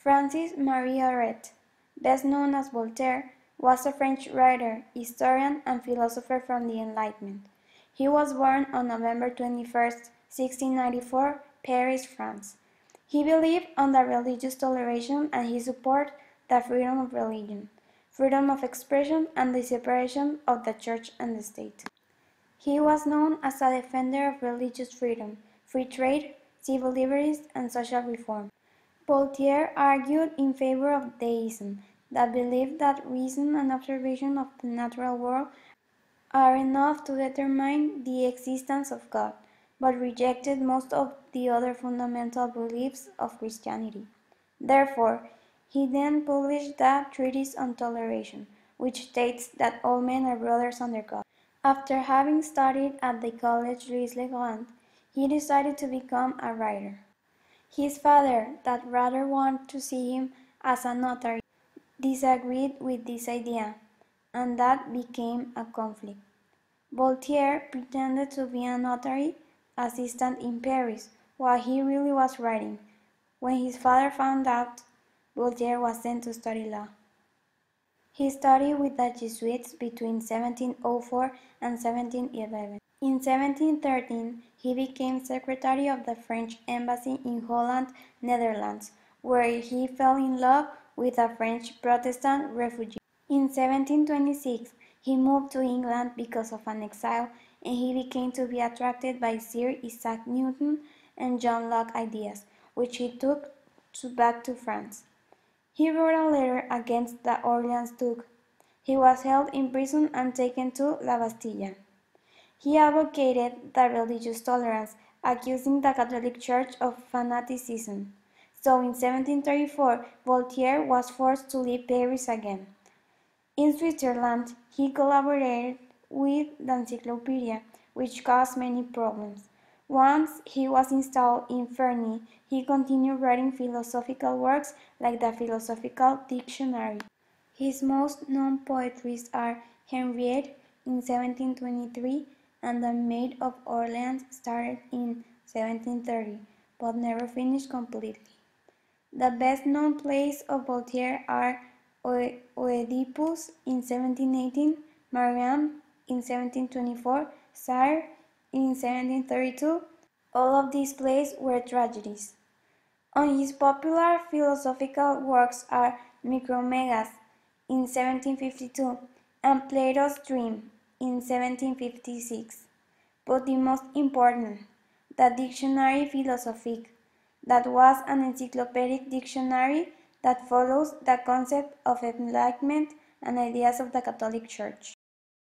Francis Marie Aret, best known as Voltaire, was a French writer, historian, and philosopher from the Enlightenment. He was born on November 21, 1694, Paris, France. He believed on the religious toleration and he supported the freedom of religion, freedom of expression, and the separation of the church and the state. He was known as a defender of religious freedom, free trade, civil liberties, and social reform. Voltaire argued in favor of deism, that believed that reason and observation of the natural world are enough to determine the existence of God, but rejected most of the other fundamental beliefs of Christianity. Therefore, he then published the Treatise on Toleration, which states that all men are brothers under God. After having studied at the college Louis-le-Grand, he decided to become a writer. His father, that rather wanted to see him as a notary, disagreed with this idea, and that became a conflict. Voltaire pretended to be a notary assistant in Paris while he really was writing. When his father found out, Voltaire was sent to study law. He studied with the Jesuits between 1704 and 1711. In 1713, he became secretary of the French embassy in Holland, Netherlands, where he fell in love with a French Protestant refugee. In 1726, he moved to England because of an exile, and he became to be attracted by Sir Isaac Newton and John Locke ideas, which he took back to France. He wrote a letter against the Orleans Duke. He was held in prison and taken to La Bastille. He advocated the religious tolerance, accusing the Catholic Church of fanaticism. So in 1734, Voltaire was forced to leave Paris again. In Switzerland, he collaborated with the Encyclopedia, which caused many problems. Once he was installed in Ferney, he continued writing philosophical works like the Philosophical Dictionary. His most known poetries are Henriette in 1723 and The Maid of Orleans started in 1730, but never finished completely. The best-known plays of Voltaire are Oedipus in 1718, Mariam in 1724, Sire in 1732. All of these plays were tragedies. On his popular philosophical works are Micromegas in 1752 and Plato's Dream in 1756. But the most important, the Dictionnaire Philosophique, that was an encyclopedic dictionary that follows the concept of enlightenment and ideas of the Catholic Church.